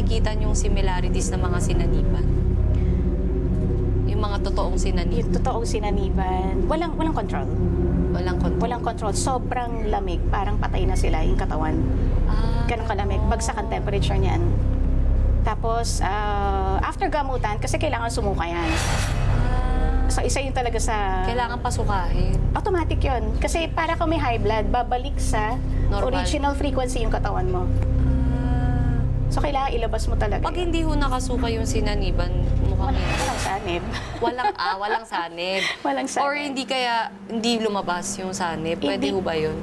nakikita niyong similarities ng mga sinaniban? Yung mga totoong sinaniban? Yung totoong sinaniban, walang control. Walang control? Walang control. Sobrang lamig. Parang patay na sila yung katawan. Ganun kalamig. Bagsak ang temperature niyan. Tapos, after gamutan, kasi kailangan sumuka yan. So, isa yun talaga sa... Kailangan pasukahin. Automatic yun. Kasi para kung may high blood, babalik sa Normal. original frequency yung katawan mo. So, kailangan ilabas mo talaga. Pag yun. hindi ho nakasuka yung sinaniban, mukhang hindi. Walang sanib. Walang sanib. Walang sanib. Or hindi lumabas yung sanib. Pwede Hindi. ho ba yun?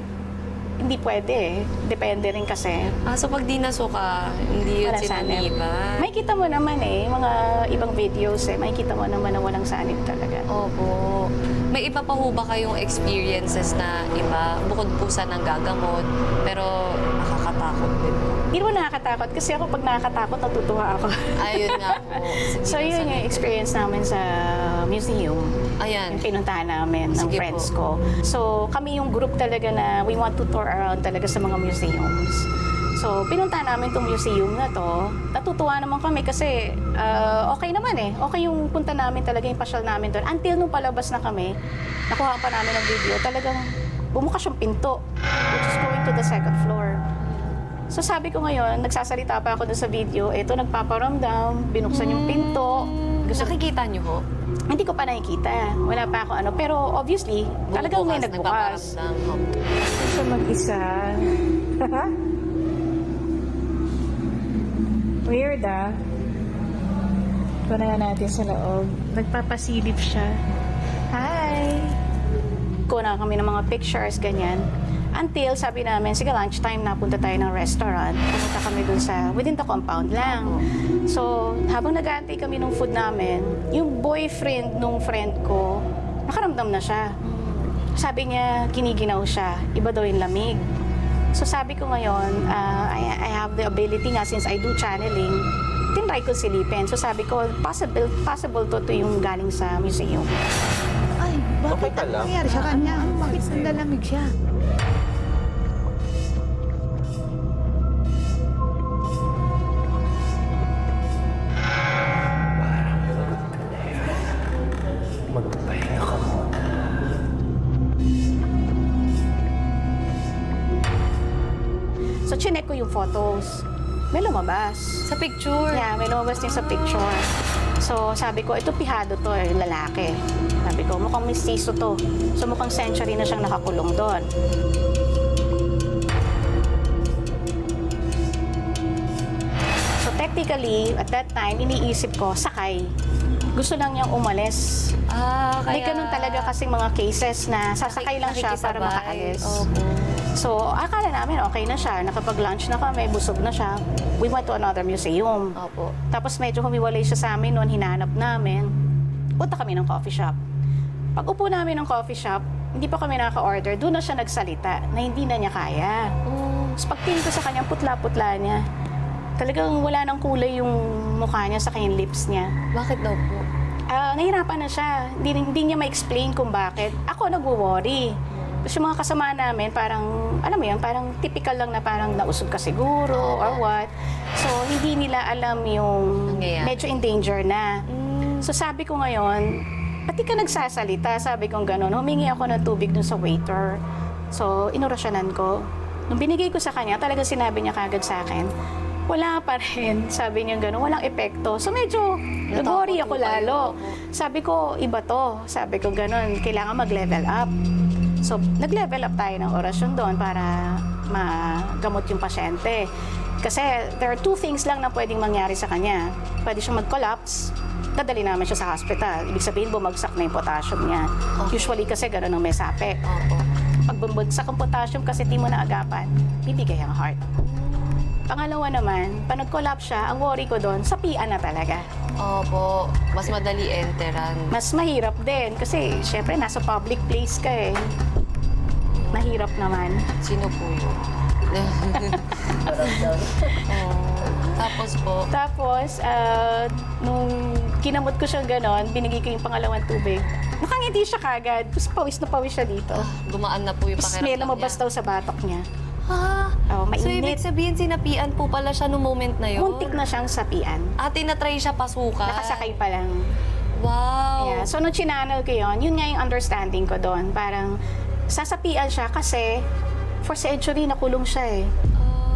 Hindi pwede eh. Depende rin kasi. So pag di nasuka, hindi yun Walang sanib. sinaniban? May kita mo naman eh, mga ibang videos eh, may kita mo naman na walang sanib talaga. Opo. May iba pa ho ba kayong experiences na iba, bukod po sa nanggagamot, pero nakakatakot din? Hindi mo nakakatakot kasi ako pag nakakatakot, natutuwa ako. Ayun nga po. Sige So na, yun yung experience namin sa museum. Ayan. Yung pinuntahan namin ng Sige friends po. ko. So kami yung group talaga na we want to tour around talaga sa mga museums. So pinuntahan namin tong museum na to. Natutuwa naman kami kasi okay naman eh. Okay yung punta namin talaga, yung pasyal namin doon. Until nung palabas na kami, nakuha pa namin ng video, talagang bumukas yung pinto, which is going to the second floor. So sabi ko ngayon, nagsasalita pa ako doon sa video, eto nagpaparamdam, binuksan yung pinto. Nakikita niyo ho? Hindi ko pa nakikita. Wala pa ako ano. Pero obviously, talagang may nagbukas. nagpaparamdam. So mag-isa. Weird ah. Kunin na natin sa loob. Nagpapasilip siya. Hi! Kuha kami ng mga pictures, ganyan. Until sabi namin, sige lunchtime na, punta tayo ng restaurant. Pumunta kami dun sa, within the compound lang. So, habang nag-aantay kami ng food namin, yung boyfriend nung friend ko, nakaramdam na siya. Sabi niya, kiniginaw siya. Iba daw yung lamig. So, sabi ko ngayon, I have the ability nga, since I do channeling, tinry ko silipin. So, sabi ko, possible to yung galing sa museum. Ay, bakit Okay ka ang lang? nangyari sa kanya? Bakit nanlalamig siya? Magpapahinga ka muna. So, chinek ko yung photos. May lumabas. Sa picture? Yeah, may lumabas din sa picture. So, sabi ko, ito pihado to eh, lalaki. Sabi ko, mukhang mistiso to. So, mukhang century na siyang nakakulong doon. So, technically, at that time, iniisip ko, sakay. Gusto lang niyang umalis. May ganun talaga kasing mga cases na sasakay lang siya para nakikisabay. makaalis. Opo. So, akala namin okay na siya. Nakapag-lunch na kami, busog na siya. We went to another museum. Opo. Tapos medyo humiwalay siya sa amin noon, hinanap namin. Punta kami ng coffee shop. Pag upo namin ng coffee shop, hindi pa kami nakaka-order, doon na siya nagsalita na hindi na niya kaya. Tapos pagtingin ko sa kanya, putla-putla niya. Talagang wala nang kulay yung mukha niya sa kanyang lips niya. Bakit daw po? Nahirapan na siya. Hindi niya ma-explain kung bakit. Ako nagwo-worry. Tapos yung mga kasama namin, parang, alam mo yan, parang typical lang na parang nausog ka siguro or what. So, hindi nila alam yung Nangyayari. medyo in danger na. So, sabi ko ngayon, pati ka nagsasalita, sabi kong gano'n, humingi ako ng tubig dun sa waiter. So, inurasyonan ko. Nung binigay ko sa kanya, talagang sinabi niya kagad sa akin, wala pa rin. Sabi niya gano'n, walang epekto. So, medyo nag-worry ako lalo. Sabi ko, iba to. Sabi ko gano'n, kailangan mag-level up. So, nag-level up tayo ng orasyon doon para magamot yung pasyente. Kasi there are two things lang na pwedeng mangyari sa kanya. Pwede siyang mag-collapse, dadali namin siya sa hospital. Ibig sabihin, bumagsak na yung potassium niya. Okay. Usually kasi gano'n ang may sape. Opo. Pag bumagsak ang potassium kasi di mo na agapan, bibigay ang heart. Pangalawa naman, pag nag-collapse siya, ang worry ko doon, sapian na talaga. Opo. Mas madali enteran. Mas mahirap din kasi syempre nasa public place ka eh. Mahirap naman. Sino po yun? Tapos po, Tapos, nung kinamot ko siyang ganon, binigay ko yung pangalawang tubig. Nakangiti siya kagad. Tapos pawis na pawis siya dito. gumaan na po yung Tapos may pakiramdam lumabas niya. daw sa batok niya. Ha? Oh, So, ibig mainit. sabihin, sinapian po pala siya noong moment na yun? Muntik na siyang sapian. At tinatry siya pasukan? Nakasakay pa lang. Wow. Yeah. So, nung chinanel ko yun nga yung understanding ko doon. Parang, sasapian siya kasi for century nakulong siya eh.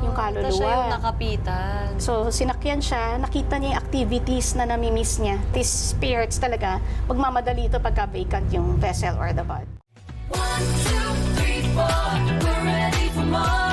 Yung kaluluwa. Tapos siya yung nakapitan. So, sinakyan siya, nakita niya yung activities na namimiss niya. These spirits talaga, magmamadali ito pagka vacant yung vessel or the body. 1, 2, 3, 4, we're ready for more.